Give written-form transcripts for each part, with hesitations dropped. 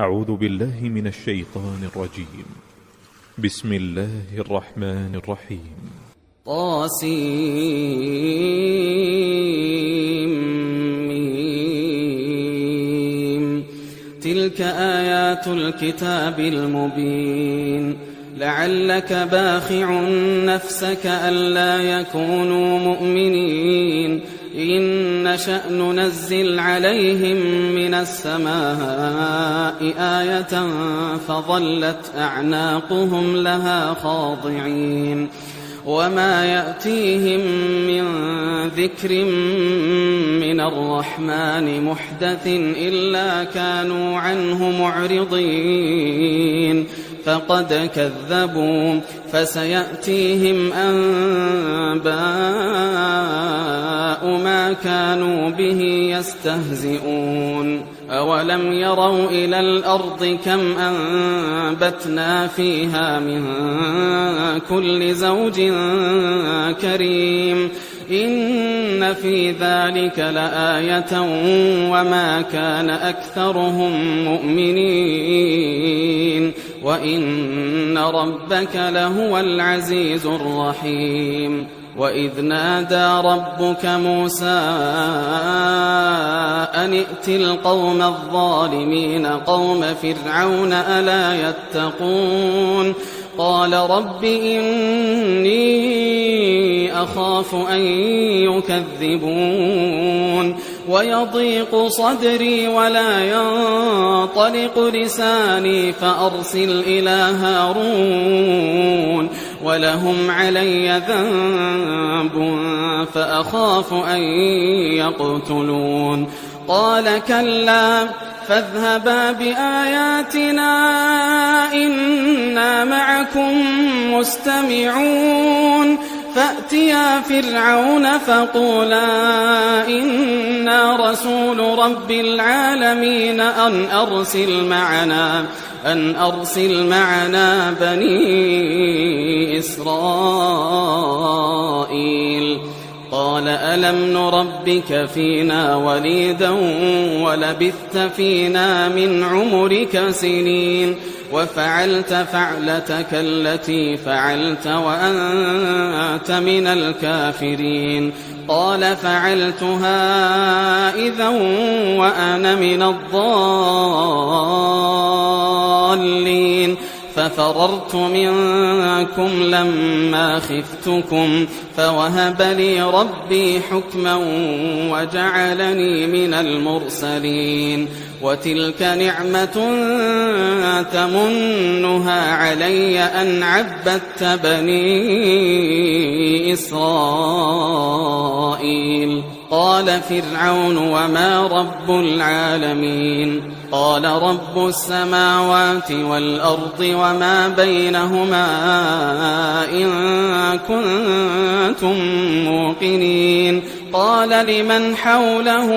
أعوذ بالله من الشيطان الرجيم. بسم الله الرحمن الرحيم. طاسيم. تلك آيات الكتاب المبين. لعلك باخع نفسك ألا يكونوا مؤمنين إن نشأ ننزل عليهم من السماء آية فظلت أعناقهم لها خاضعين وما يأتيهم من ذكر من الرحمن محدث إلا كانوا عنه معرضين فقد كذبوا فسيأتيهم أنباء ما كانوا به يستهزئون أولم يروا إلى الأرض كم أنبتنا فيها من كل زوج كريم إن في ذلك لآية وما كان أكثرهم مؤمنين وإن ربك لهو العزيز الرحيم. وإذ نادى ربك موسى أن ائت القوم الظالمين قوم فرعون ألا يتقون قال رب إني أخاف أن يكذبون ويضيق صدري ولا ينطلق لساني فأرسل إلى هارون ولهم علي ذنب فأخاف أن يقتلون قال كلا فاذهبا بآياتنا إنا معكم مستمعون فأتيا فرعون فقولا إنا رسول رب العالمين أن أرسل معنا بني إسرائيل قال ألم نربك فينا وليدا ولبثت فينا من عمرك سنين وفعلت فعلتك التي فعلت وأنت من الكافرين قال فعلتها إذا وأنا من الضالين ففررت منكم لما خفتكم فوهب لي ربي حكما وجعلني من المرسلين وتلك نعمة تمنها علي أن عبدت بني إسرائيل قال فرعون وما رب العالمين قال رب السماوات والأرض وما بينهما إن كنتم موقنين قال لمن حوله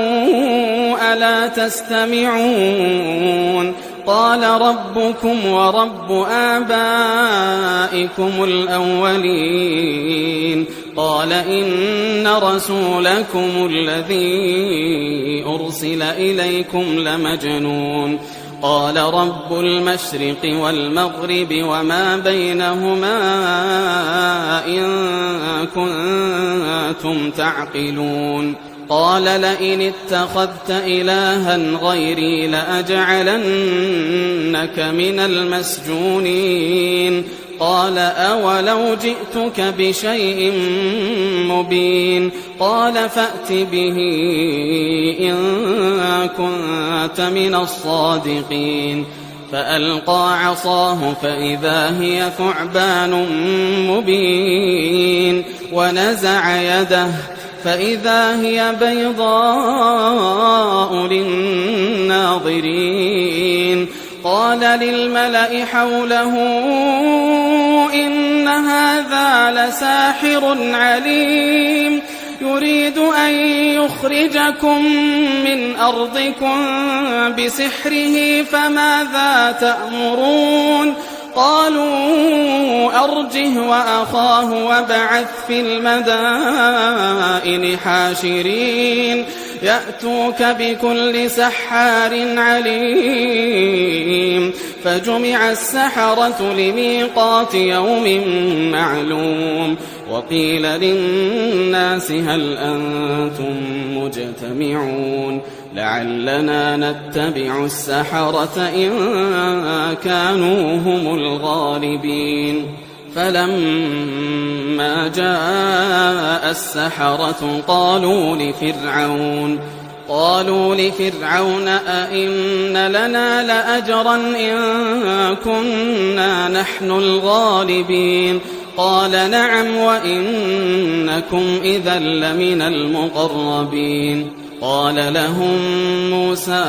ألا تستمعون قال ربكم ورب آبائكم الأولين قال إن رسولكم الذي أرسل إليكم لمجنون قال رب المشرق والمغرب وما بينهما إن كنتم تعقلون قال لئن اتخذت إلها غيري لأجعلنك من المسجونين قال أولو جئتك بشيء مبين قال فأت به إن كنت من الصادقين فألقى عصاه فإذا هي ثعبان مبين ونزع يده فإذا هي بيضاء للناظرين قال للملأ حوله إن هذا لساحر عليم يريد أن يخرجكم من أرضكم بسحره فماذا تأمرون قالوا أرجه وأخاه وابعث في المدائن حاشرين يأتوك بكل سحار عليم فجمع السحرة لميقات يوم معلوم وقيل للناس هل أنتم مجتمعون لعلنا نتبع السحرة إن كانوا هم الغالبين فلما جاء السحرة قالوا لفرعون أئن لنا لأجرا إن كنا نحن الغالبين قال نعم وإنكم إذا لمن المقربين قال لهم موسى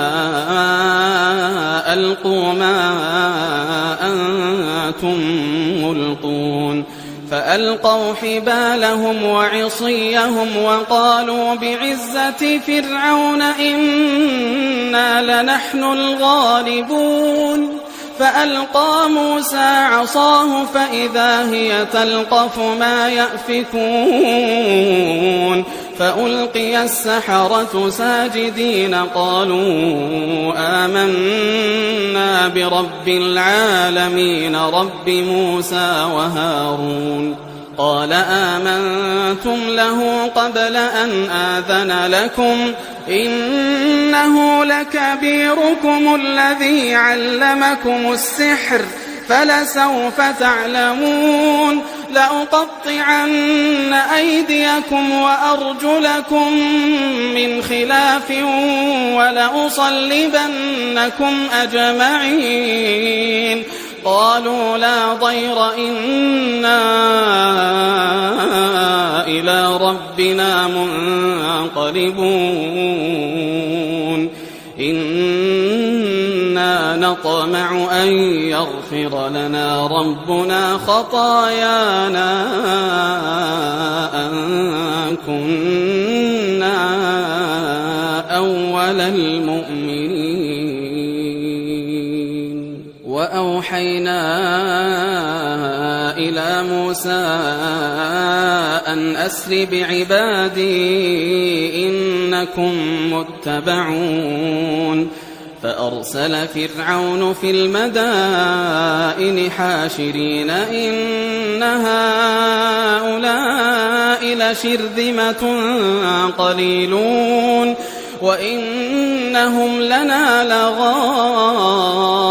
ألقوا ما أنتم ملقون فألقوا حبالهم وعصيهم وقالوا بعزة فرعون إنا لنحن الغالبون فألقى موسى عصاه فإذا هي تلقف ما يأفكون فألقي السحرة ساجدين قالوا آمنا برب العالمين رب موسى وهارون قال آمنتم له قبل أن آذن لكم إنه لكبيركم الذي علمكم السحر فلسوف تعلمون لأقطعن أيديكم وأرجلكم من خلاف ولأصلبنكم أجمعين قالوا لا ضير إنا إلى ربنا منقلبون إنا نطمع أن يغفر لنا ربنا خطايانا أن كنا أول المؤمنين وأوحينا إلى موسى أن أسر بعبادي إنكم متبعون فأرسل فرعون في المدائن حاشرين إن هؤلاء لشرذمة قليلون وإنهم لنا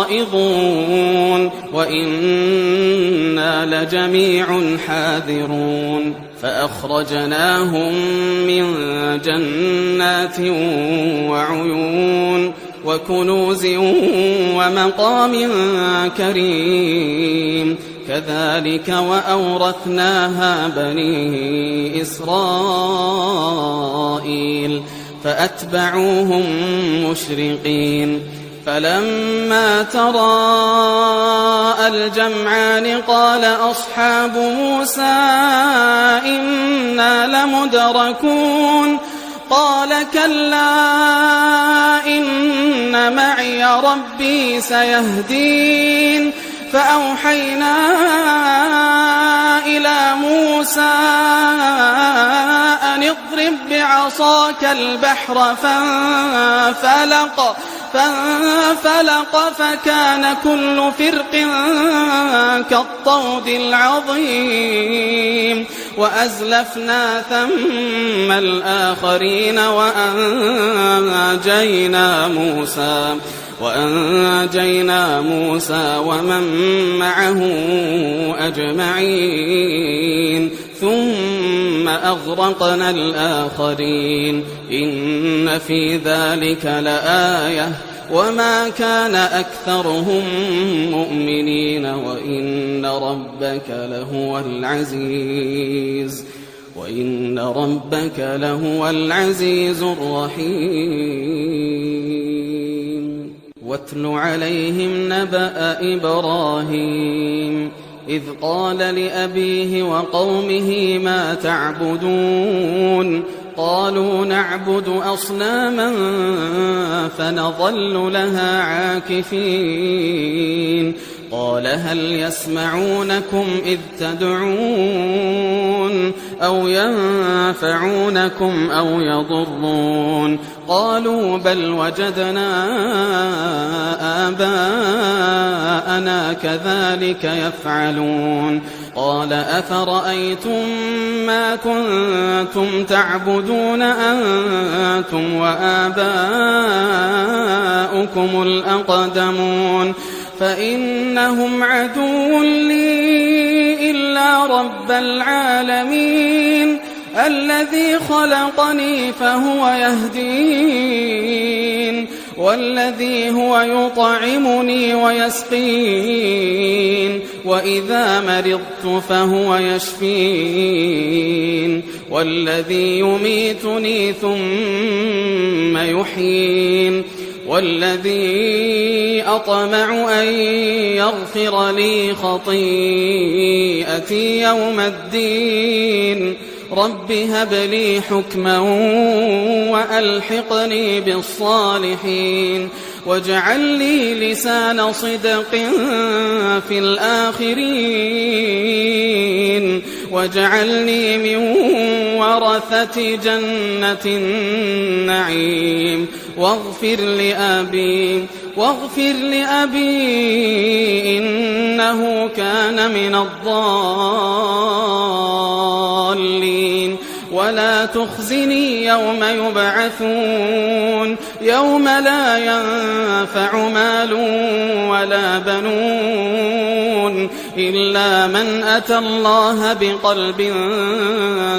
لغائظون وإنا لجميع حاذرون فأخرجناهم من جنات وعيون وكنوز ومقام كريم كذلك وأورثناها بني إسرائيل فأتبعوهم مشرقين فلما تراءى الجمعان قال أصحاب موسى إنا لمدركون قال كلا إن معي ربي سيهدين فأوحينا إلى موسى أن اضرب بعصاك البحر فانفلق فكان كل فرق كالطود العظيم وأزلفنا ثم الآخرين وأنجينا موسى ومن معه أجمعين ثم أغرقنا الآخرين إن في ذلك لآية وما كان أكثرهم مؤمنين وإن ربك لهو العزيز الرحيم واتل عليهم نبأ إبراهيم إذ قال لأبيه وقومه ما تعبدون قالوا نعبد أصناما فنظل لها عاكفين قال هل يسمعونكم إذ تدعون أو ينفعونكم أو يضرون قالوا بل وجدنا آباءنا كذلك يفعلون قال أفرأيتم ما كنتم تعبدون أنتم وآباؤكم الأقدمون فإنهم عدو لي إلا رب العالمين الذي خلقني فهو يهدين والذي هو يطعمني ويسقين وإذا مرضت فهو يشفين والذي يميتني ثم يحيين والذي أطمع أن يغفر لي خطيئتي يوم الدين رب هب لي حكما وألحقني بالصالحين واجعل لي لسان صدق في الآخرين واجعلني من ورثة جنة النعيم واغفر لأبي إنه كان من الضالين ولا تخزني يوم يبعثون يوم لا ينفع مال ولا بنون إلا من أتى الله بقلب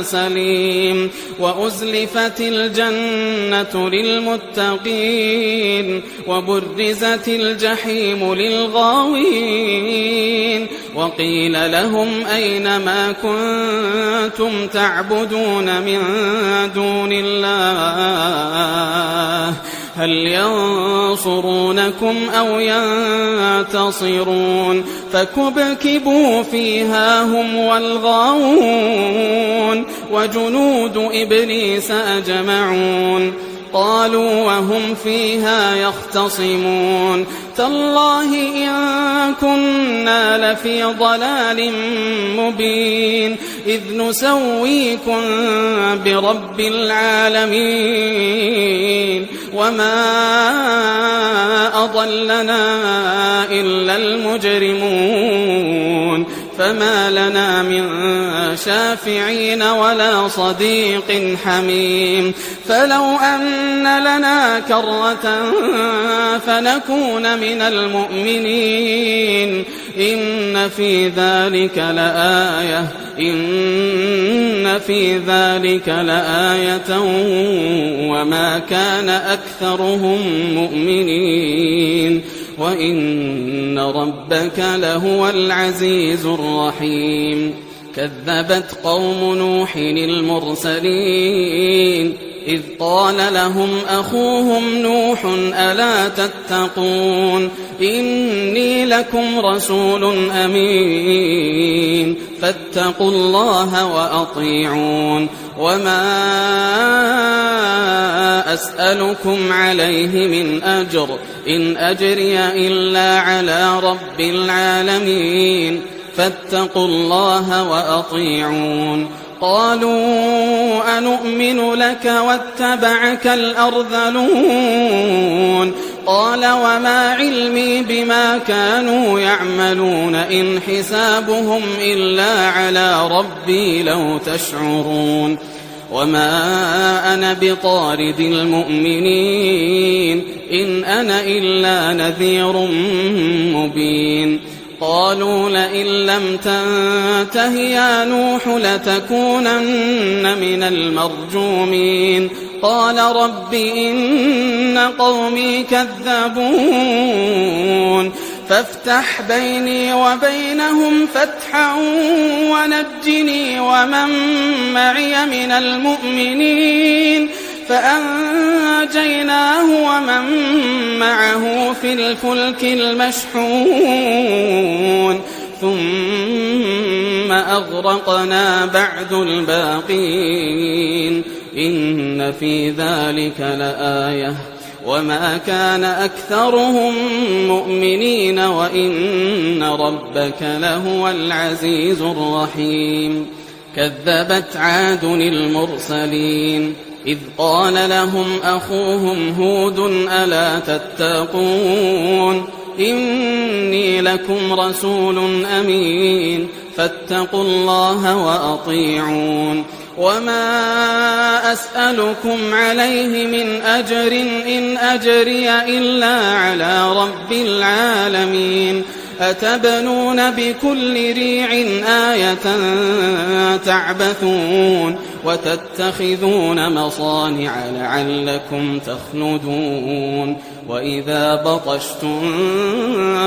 سليم وأزلفت الجنة للمتقين وبرزت الجحيم للغاوين وقيل لهم أين ما كنتم تعبدون من دون الله هل ينصرونكم أو ينتصرون فكبكبوا فيها هم والغاوون وجنود إبليس أجمعون قالوا وهم فيها يختصمون تالله إن كنا لفي ضلال مبين إذ نسويكم برب العالمين وما أضلنا إلا المجرمون فما لنا من شافعين ولا صديق حميم فلو أن لنا كرة فنكون من المؤمنين إن في ذلك لآية وما كان أكثرهم مؤمنين وإن ربك لهو العزيز الرحيم كذبت قوم نوح المرسلين إذ قال لهم أخوهم نوح ألا تتقون إني لكم رسول أمين فاتقوا الله وأطيعون وما أسألكم عليه من أجر إن أجري إلا على رب العالمين فاتقوا الله وأطيعون قالوا أنؤمن لك واتبعك الأرذلون قال وما علمي بما كانوا يعملون إن حسابهم إلا على ربي لو تشعرون وما أنا بطارد المؤمنين إن أنا إلا نذير مبين قالوا لئن لم تنته يا نوح لتكونن من المرجومين قال رب إن قومي كذبون فافتح بيني وبينهم فتحا ونجني ومن معي من المؤمنين فأنجيناه ومن معه في الفلك المشحون ثم أغرقنا بعد الباقين إن في ذلك لآية وما كان أكثرهم مؤمنين وإن ربك لهو العزيز الرحيم كذبت عاد المرسلين إذ قال لهم أخوهم هود ألا تتقون إني لكم رسول أمين فاتقوا الله وأطيعون وما أسألكم عليه من أجر إن أجري إلا على رب العالمين أتبنون بكل ريع آية تعبثون وتتخذون مصانع لعلكم تخلدون وإذا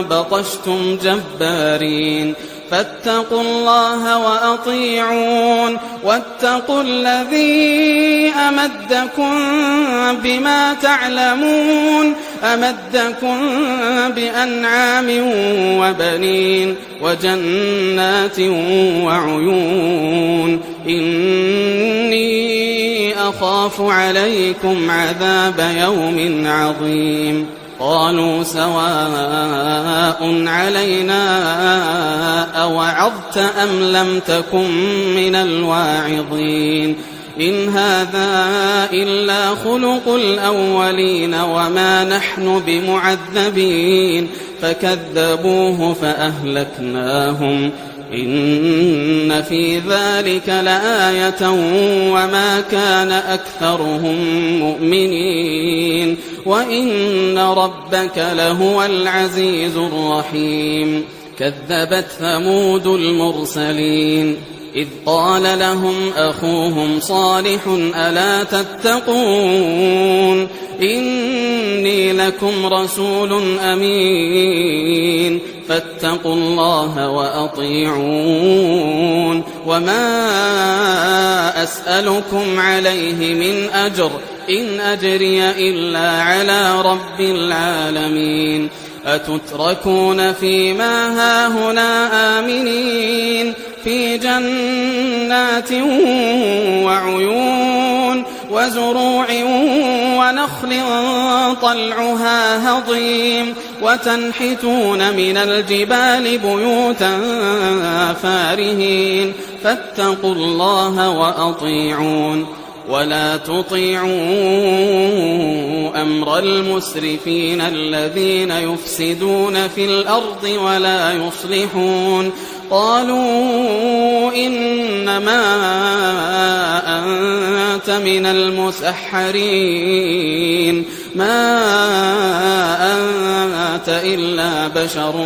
بطشتم جبارين فاتقوا الله وأطيعون واتقوا الذي أمدكم بما تعلمون أمدكم بأنعام وبنين وجنات وعيون إني أخاف عليكم عذاب يوم عظيم قالوا سواء علينا أوعظت أم لم تكن من الواعظين إن هذا إلا خلق الأولين وما نحن بمعذبين فكذبوه فأهلكناهم إن في ذلك لآية وما كان أكثرهم مؤمنين وإن ربك لهو العزيز الرحيم كذبت ثمود المرسلين إذ قال لهم أخوهم صالح ألا تتقون إني لكم رسول أمين فاتقوا الله وأطيعون وما أسألكم عليه من أجر إن أجري إلا على رب العالمين أتتركون فيما هاهنا آمنين في جنات وعيون وزروع ونخل طلعها هضيم وتنحتون من الجبال بيوتا فارهين فاتقوا الله وأطيعون ولا تطيعوا أمر المسرفين الذين يفسدون في الأرض ولا يصلحون قالوا إنما أنت من المسحرين ما أنت إلا بشر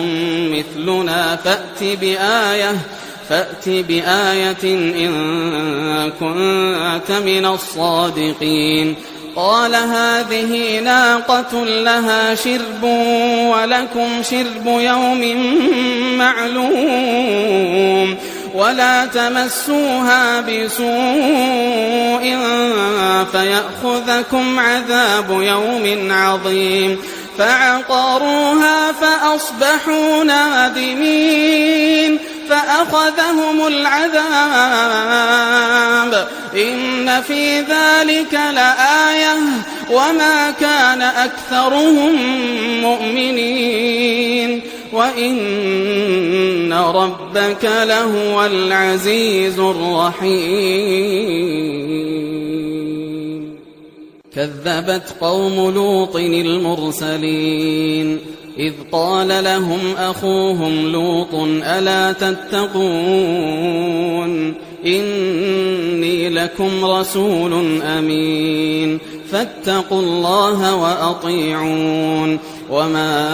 مثلنا فأت بآية إن كنت من الصادقين قال هذه ناقة لها شرب ولكم شرب يوم معلوم ولا تمسوها بسوء فيأخذكم عذاب يوم عظيم فعقروها فأصبحوا نادمين فأخذهم العذاب إن في ذلك لآية وما كان أكثرهم مؤمنين وإن ربك لهو العزيز الرحيم كذبت قوم لوط المرسلين إذ قال لهم أخوهم لوط ألا تتقون إني لكم رسول أمين فاتقوا الله وأطيعون وما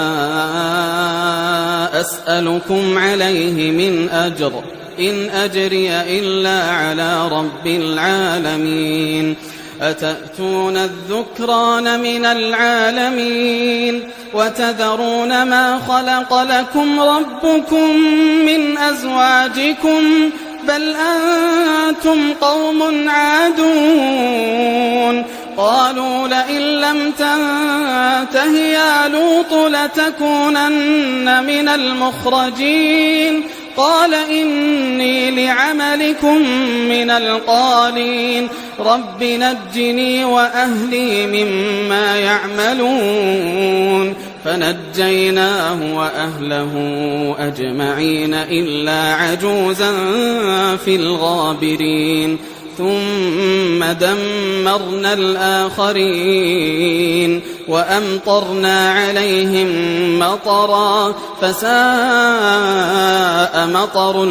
أسألكم عليه من أجر إن أجري إلا على رب العالمين أتأتون الذكران من العالمين وتذرون ما خلق لكم ربكم من أزواجكم بل أنتم قوم عادون قالوا لئن لم تنته يا لوط لتكونن من المخرجين قال إني لعملكم من القالين رب نجني وأهلي مما يعملون فنجيناه وأهله أجمعين إلا عجوزا في الغابرين ثم دمرنا الآخرين وأمطرنا عليهم مطرا فساء مطر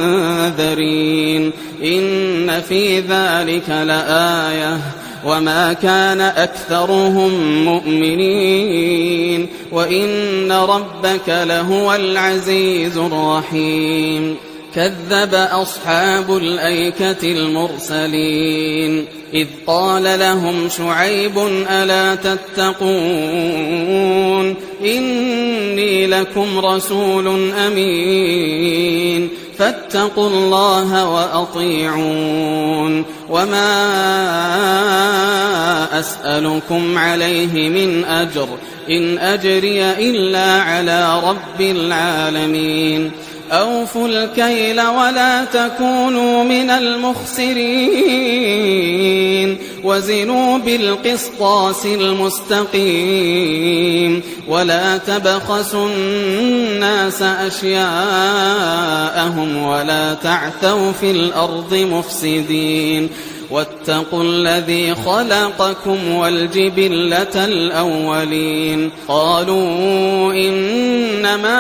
المنذرين إن في ذلك لآية وما كان أكثرهم مؤمنين وإن ربك لهو العزيز الرحيم كذب أصحاب الأيكة المرسلين إذ قال لهم شعيب ألا تتقون إني لكم رسول أمين فاتقوا الله وأطيعون وما أسألكم عليه من أجر إن أجري إلا على رب العالمين أوفوا الكيل ولا تكونوا من المخسرين وزنوا بالقسطاس المستقيم ولا تبخسوا الناس أشياءهم ولا تعثوا في الأرض مفسدين واتقوا الذي خلقكم والجبلة الأولين قالوا إنما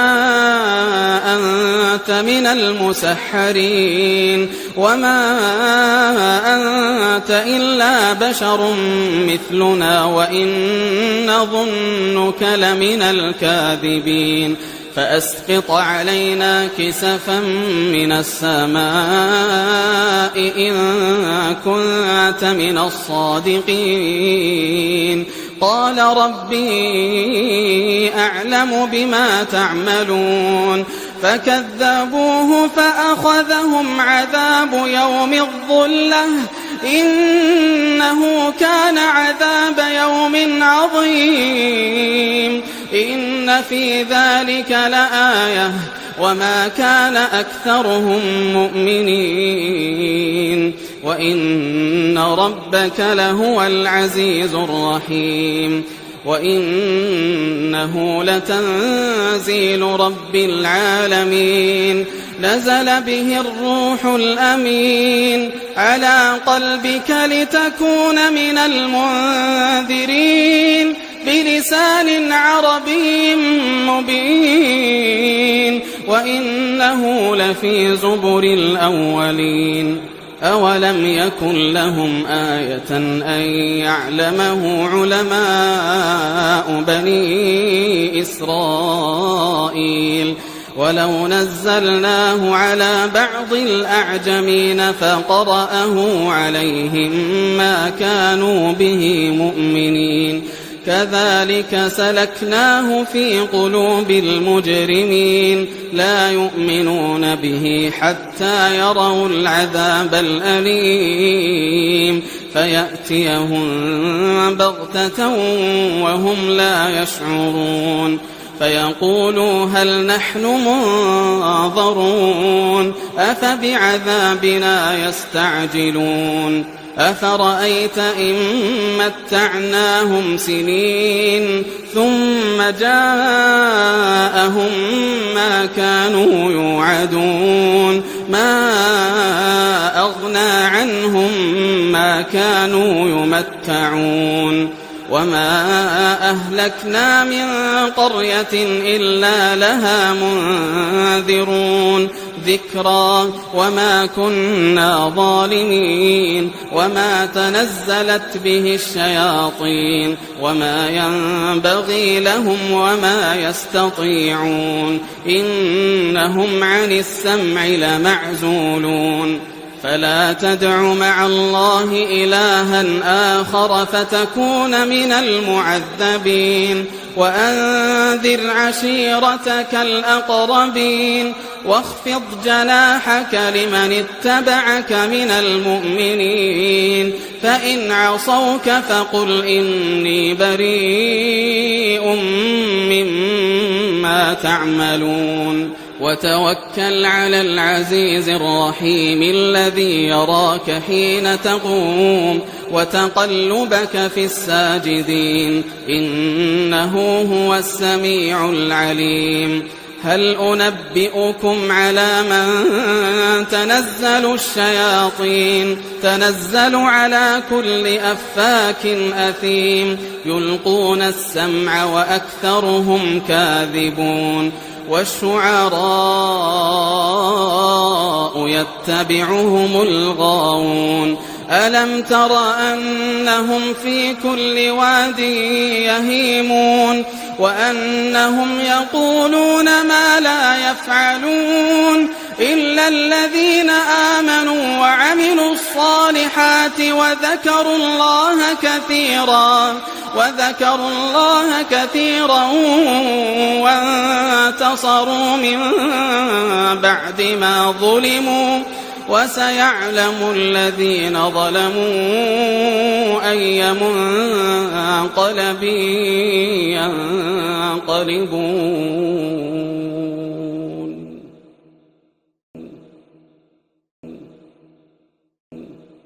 أنت من المسحرين وما أنت إلا بشر مثلنا وإن نظنك لمن الكاذبين فأسقط علينا كسفا من السماء إن كنت من الصادقين قال ربي أعلم بما تعملون فكذبوه فأخذهم عذاب يوم الظلة إنه كان عذاب يوم عظيم إن في ذلك لآية وما كان أكثرهم مؤمنين وإن ربك لهو العزيز الرحيم وإنه لتنزيل رب العالمين نزل به الروح الأمين على قلبك لتكون من المنذرين بلسان عربي مبين وإنه لفي زبر الأولين أولم يكن لهم آية أن يعلمه علماء بني إسرائيل ولو نزلناه على بعض الأعجمين فقرأه عليهم ما كانوا به مؤمنين كذلك سلكناه في قلوب المجرمين لا يؤمنون به حتى يروا العذاب الأليم فيأتيهم بغتة وهم لا يشعرون فيقولوا هل نحن منظرون أفبعذابنا يستعجلون أفرأيت إن متعناهم سنين ثم جاءهم ما كانوا يوعدون ما أغنى عنهم ما كانوا يمتعون وما أهلكنا من قرية إلا لها منذرون ذكرى وما كنا ظالمين وما تنزلت به الشياطين وما ينبغي لهم وما يستطيعون إنهم عن السمع لمعزولون فلا تدع مع الله إلها آخر فتكون من المعذبين وأنذر عشيرتك الأقربين واخفض جناحك لمن اتبعك من المؤمنين فإن عصوك فقل إني بريء مما تعملون وتوكل على العزيز الرحيم الذي يراك حين تقوم وتقلبك في الساجدين إنه هو السميع العليم هل أنبئكم على من تنزل الشياطين تنزل على كل أفاك أثيم يلقون السمع وأكثرهم كاذبون والشعراء يتبعهم الغاوون ألم تر أنهم في كل واد يهيمون وأنهم يقولون ما لا يفعلون إلا الذين آمنوا وعملوا الصالحات وذكروا الله كثيرا وانتصروا من بعد ما ظلموا وسيعلم الذين ظلموا أي منقلب ينقلبون.